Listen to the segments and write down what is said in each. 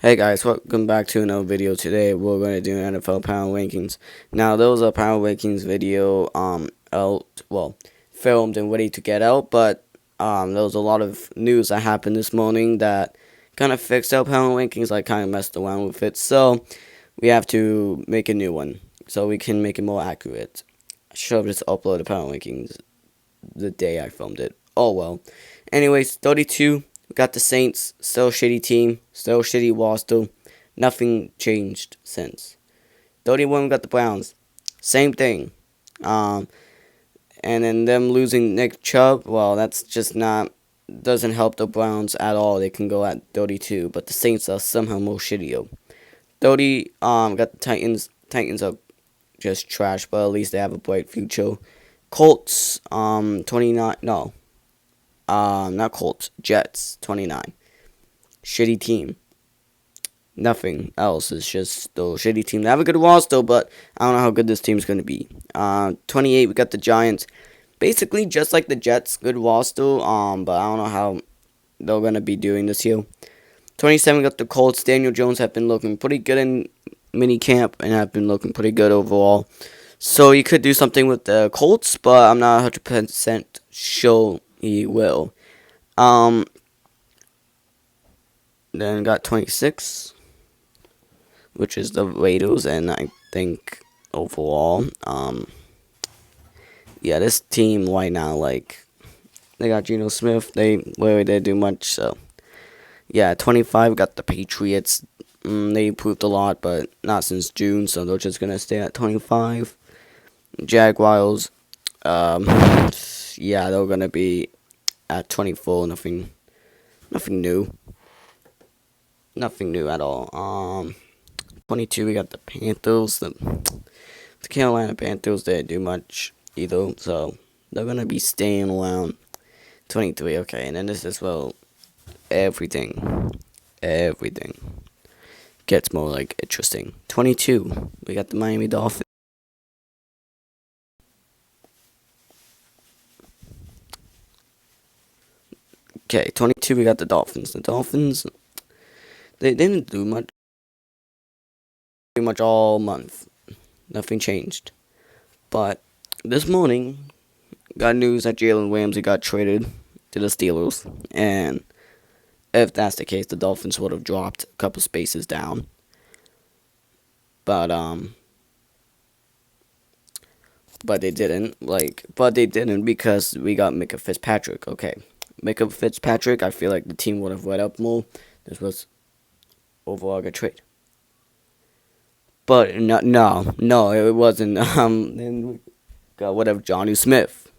Hey guys, welcome back to another video. Today we're going to do NFL Power Rankings. Now there was a Power Rankings video filmed and ready to get out, but there was a lot of news that happened this morning that kind of fixed our Power Rankings, like kind of messed around with it. So we have to make a new one so we can make it more accurate. I should have just uploaded the Power Rankings the day I filmed it. Oh well. Anyways, 32. We got the Saints, still a shitty team, still a shitty roster. Nothing changed since. 31, we got the Browns. Same thing. And then them losing Nick Chubb, well, that's just not, doesn't help the Browns at all. They can go at 32, but the Saints are somehow more shittier. 30, got the Titans. Titans are just trash, but at least they have a bright future. Colts, 29, no. Not Colts, Jets, 29. Shitty team. Nothing else. It's just the shitty team. They have a good roster, but I don't know how good this team's going to be. 28, we got the Giants. Basically, just like the Jets, good roster, but I don't know how they're going to be doing this year. 27, we got the Colts. Daniel Jones have been looking pretty good in mini camp and have been looking pretty good overall. So you could do something with the Colts, but I'm not 100% sure he will. Then got 26, which is the Raiders, and I think overall, yeah, this team right now, like, they got Geno Smith, they really didn't do much, so, yeah, 25, got the Patriots. They improved a lot, but not since June, so they're just gonna stay at 25. Jaguars, yeah, they're gonna be at 24. Nothing new. Nothing new at all. 22, we got the Panthers. The Carolina Panthers didn't do much either, so they're gonna be staying around 23. Okay, and then this is everything gets more like interesting. 22, we got the Miami Dolphins. Okay, 22, we got the Dolphins. The Dolphins, they didn't do much. Pretty much all month. Nothing changed. But this morning, got news that Jalen Ramsey got traded to the Steelers. And if that's the case, the Dolphins would have dropped a couple spaces down. But they didn't. But they didn't because we got Micah Fitzpatrick. Okay. Micah Fitzpatrick, I feel like the team would have went up more. This was overall a good trade. But no, it wasn't. Then we got whatever Johnny Smith,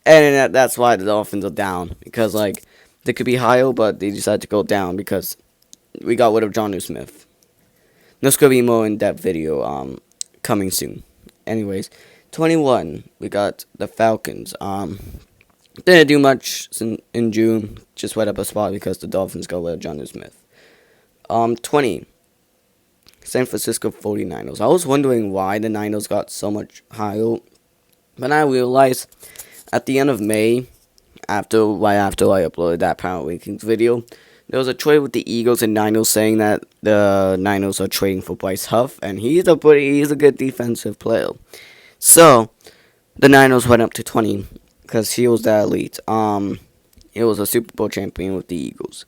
and that's why the Dolphins are down because like they could be higher, but they decided to go down because we got rid of Johnny Smith. This could be more in-depth video coming soon. Anyways, 21 we got the Falcons. Didn't do much in June. Just went up a spot because the Dolphins got rid of Johnny Smith. 20. San Francisco 49ers. I was wondering why the Niners got so much higher, but I realized at the end of May, right after I uploaded that Power Rankings video, there was a trade with the Eagles and Niners saying that the Niners are trading for Bryce Huff, and he's a good defensive player. So the Niners went up to 20 because he was that elite. He was a Super Bowl champion with the Eagles.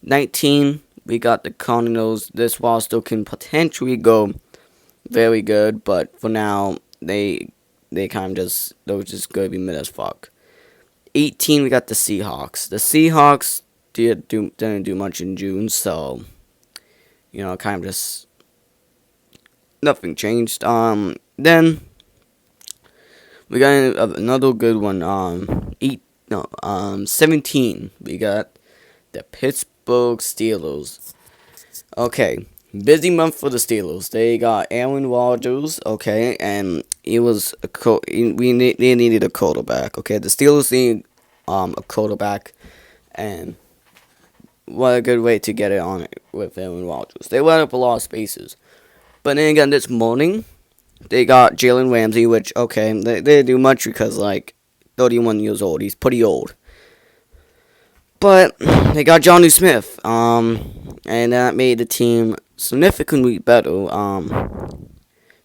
19. We got the Cardinals. This roster can potentially go very good, but for now, they're just gonna be mid as fuck. 18, we got the Seahawks. The Seahawks didn't do much in June, so kind of just nothing changed. Then we got another good one. 17, we got the Pittsburgh Steelers. Okay, busy month for the Steelers. They got Aaron Rodgers, okay, and he was they needed a quarterback, okay. The Steelers need a quarterback, and what a good way to get it on it with Aaron Rodgers. They went up a lot of spaces, but then again, this morning they got Jalen Ramsey, which okay, they didn't do much because like 31 years old. He's pretty old. But they got Johnny Smith, and that made the team significantly better,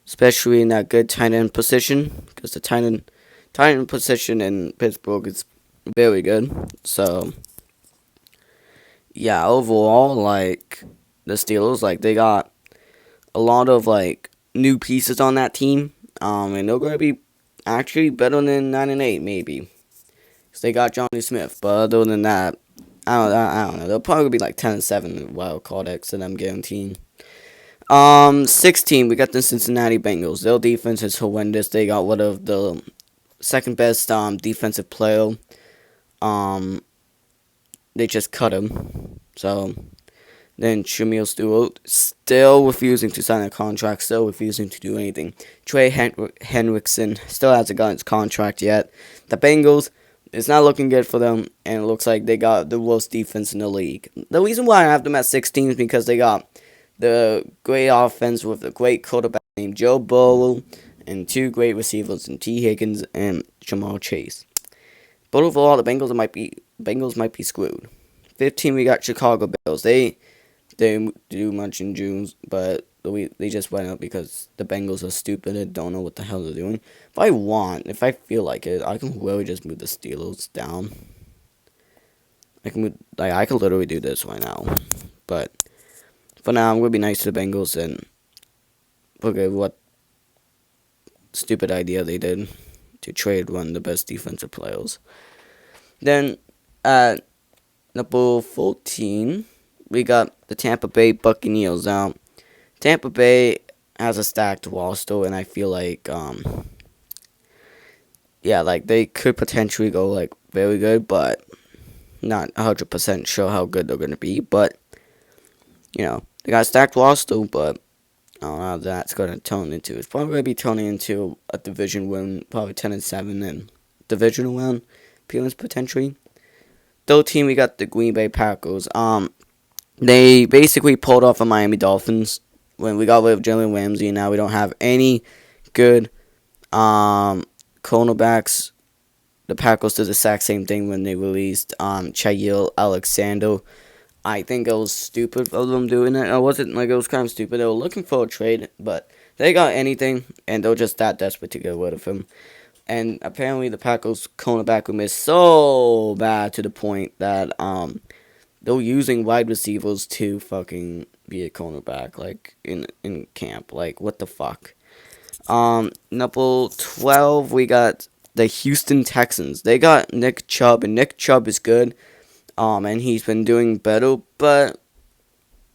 especially in that good tight end position, because the tight end position in Pittsburgh is very good. So yeah, overall, like the Steelers, like they got a lot of like new pieces on that team, and they're gonna be actually better than 9-8 maybe. 'Cause they got Johnny Smith, but other than that, I don't know. They'll probably be like 10-7 wild card X, and I'm guaranteeing. 16, we got the Cincinnati Bengals. Their defense is horrendous. They got one of the second best defensive player. Um, they just cut him. So then Shamil Stewart still refusing to sign a contract, still refusing to do anything. Trey Hendrickson still hasn't gotten his contract yet. The Bengals, it's not looking good for them, and it looks like they got the worst defense in the league. The reason why I have them at 16 is because they got the great offense with a great quarterback named Joe Burrow and two great receivers in T. Higgins and Jamal Chase. But overall, the Bengals might be screwed. 15, we got Chicago Bears. They didn't do much in June, but they just went up because the Bengals are stupid and don't know what the hell they're doing. If I feel like it, I can really just move the Steelers down. I can literally do this right now. But for now, I'm gonna be nice to the Bengals and look at what stupid idea they did to trade one of the best defensive players. Then at number 14, we got the Tampa Bay Buccaneers. Now, Tampa Bay has a stacked roster, and I feel like, like they could potentially go like very good, but not 100% sure how good they're gonna be. But they got a stacked roster, but I don't know how that's gonna turn into. It's probably gonna be turning into a division win, probably 10-7, and divisional win appearance potentially. 13, we got the Green Bay Packers. They basically pulled off the Miami Dolphins when we got rid of Jalen Ramsey, and now we don't have any good cornerbacks. The Packers did the exact same thing when they released Jaire Alexander. I think it was stupid of them doing it. It wasn't like it was kind of stupid. They were looking for a trade, but they got anything, and they're just that desperate to get rid of him. And apparently the Packers cornerback room is so bad to the point that they're using wide receivers to fucking be a cornerback, like in camp. Like, what the fuck? Number 12, we got the Houston Texans. They got Nick Chubb, and Nick Chubb is good. And he's been doing better, but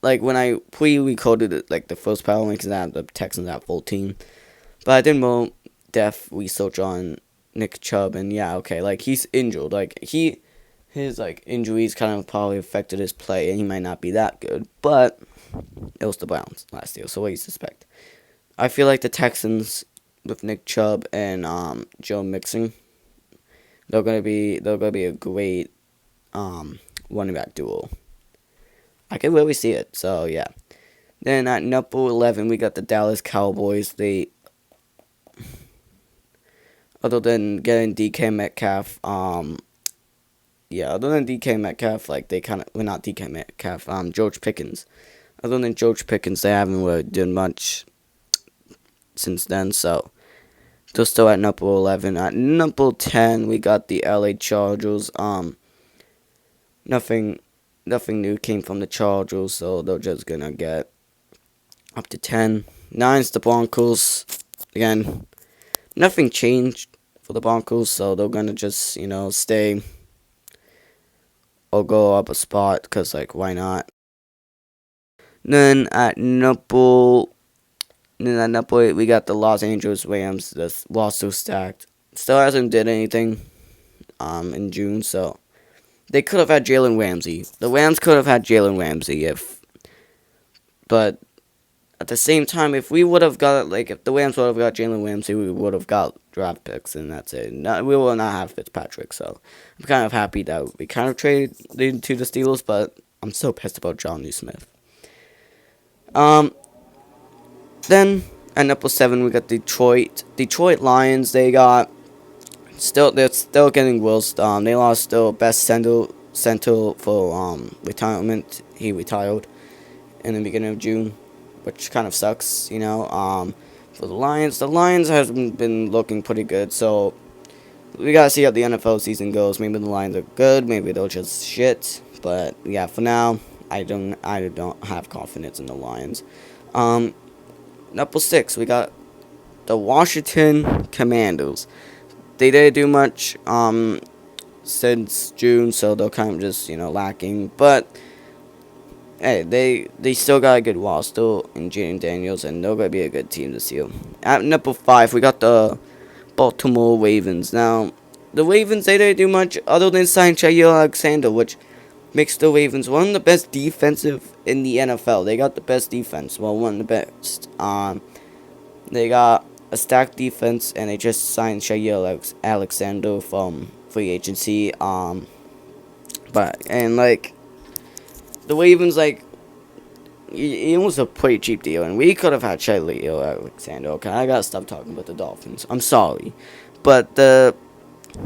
like when I pre-recorded it, like the first power rankings, I had the Texans at 14. But I did more depth research on Nick Chubb, and yeah, okay, like he's injured. Like his like injuries kind of probably affected his play, and he might not be that good. But it was the Browns last year, so what do you suspect? I feel like the Texans with Nick Chubb and Joe Mixon, they're gonna be a great running back duo. I can really see it. So yeah. Then at number 11, we got the Dallas Cowboys. They, other than getting DK Metcalf, other than DK Metcalf, like they kind of, well, not DK Metcalf, George Pickens. Other than George Pickens, they haven't really done much since then. So they're still at number 11. At number 10, we got the LA Chargers. Nothing new came from the Chargers, so they're just gonna get up to 10. 9's the Broncos. Again, nothing changed for the Broncos, so they're gonna just, stay or go up a spot, because, like, why not? Then at number 8, we got the Los Angeles Rams. The roster stacked. Still hasn't did anything in June, so they could have had Jalen Ramsey. The Rams could have had Jalen Ramsey but at the same time, if the Rams would have got Jalen Ramsey, we would have got draft picks, and that's it. We will not have Fitzpatrick, so I'm kind of happy that we kind of traded to the Steelers, but I'm so pissed about Johnny Smith. Then at number 7, we got Detroit Lions. They're still getting worse. They lost their best center, sent to for retirement. He retired in the beginning of June, which kind of sucks, you know. For the Lions has been looking pretty good, so we gotta see how the NFL season goes. Maybe the Lions are good, maybe they'll just shit. But yeah, for now, I don't have confidence in the Lions. Number 6, we got the Washington Commanders. They didn't do much since June, so they're kind of just lacking. But hey, they still got a good roster in Jaden Daniels, and they're gonna be a good team this year. At number 5, we got the Baltimore Ravens. Now, the Ravens, they didn't do much other than sign Jair Alexander, which makes the Ravens one of the best defensive in the NFL. They got the best defense. Well, one of the best. They got a stacked defense, and they just signed Jair Alexander from free agency. The Ravens, it was a pretty cheap deal, and we could have had Jair Alexander. Okay, I gotta stop talking about the Dolphins. I'm sorry, but the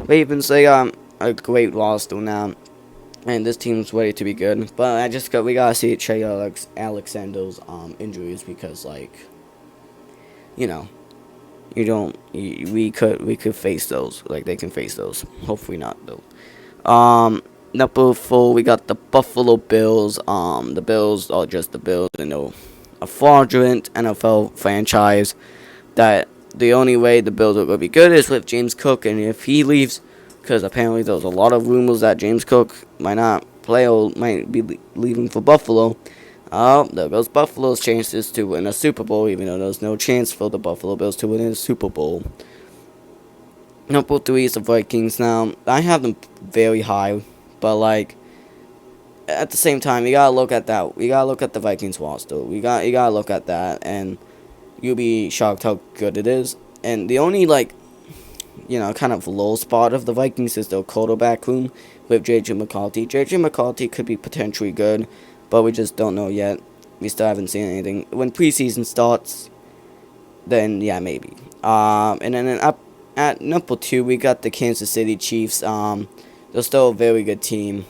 Ravens, they got a great roster now, and this team's ready to be good. But we gotta see Jair Alexander's injuries, because we could face those. They can face those. Hopefully not though. Number 4, we got the Buffalo Bills. The Bills are just the Bills. A fraudulent NFL franchise that the only way the Bills are going to be good is with James Cook, and if he leaves, because apparently there's a lot of rumors that James Cook might not play or might be leaving for Buffalo. There goes Buffalo's chances to win a Super Bowl, even though there's no chance for the Buffalo Bills to win a Super Bowl. Number 3 is the Vikings. Now, I have them very high, but at the same time, you gotta look at that. You gotta look at the Vikings roster. You gotta look at that, and you'll be shocked how good it is. And the only kind of low spot of the Vikings is their quarterback room with J.J. McCarthy. J.J. McCarthy could be potentially good, but we just don't know yet. We still haven't seen anything. When preseason starts, then yeah, maybe. And then up at number 2, we got the Kansas City Chiefs. They're still a very good team.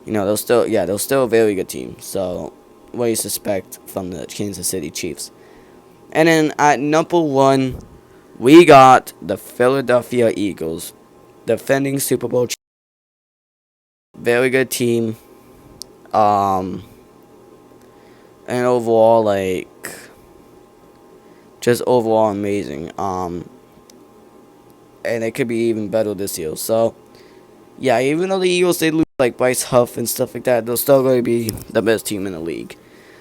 They're still a very good team. So, what do you suspect from the Kansas City Chiefs? And then at number 1, we got the Philadelphia Eagles, defending Super Bowl champions. Very good team. And overall, just overall amazing. And it could be even better this year. So, yeah, even though the Eagles, they lose Bryce Huff and stuff like that, they're still going to be the best team in the league.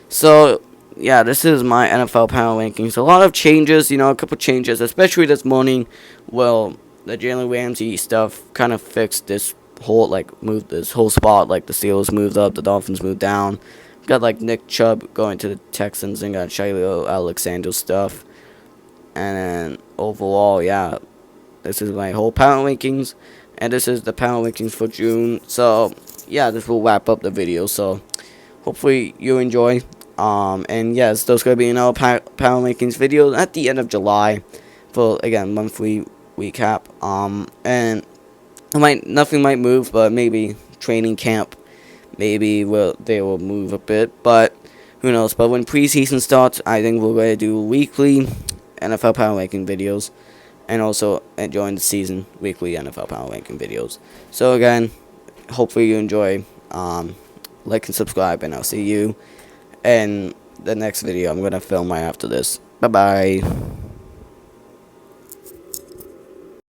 So, yeah, this is my NFL power rankings. A lot of changes, a couple changes, especially this morning. Well, the Jalen Ramsey stuff kind of fixed this whole, moved this whole spot. The Steelers moved up, the Dolphins moved down. Got, Nick Chubb going to the Texans, and got Jair Alexander stuff. And then, overall, yeah, this is my whole power rankings, and this is the power rankings for June. So, yeah, this will wrap up the video. So, hopefully you enjoy. And yes, there's going to be another power rankings video at the end of July for, again, monthly recap. And nothing might move, but maybe training camp, maybe they will move a bit, but who knows. But when preseason starts, I think we're going to do weekly NFL power ranking videos, and also during the season, weekly NFL power ranking videos. So again, hopefully you enjoy. Like and subscribe, and I'll see you in the next video I'm going to film right after this. Bye-bye.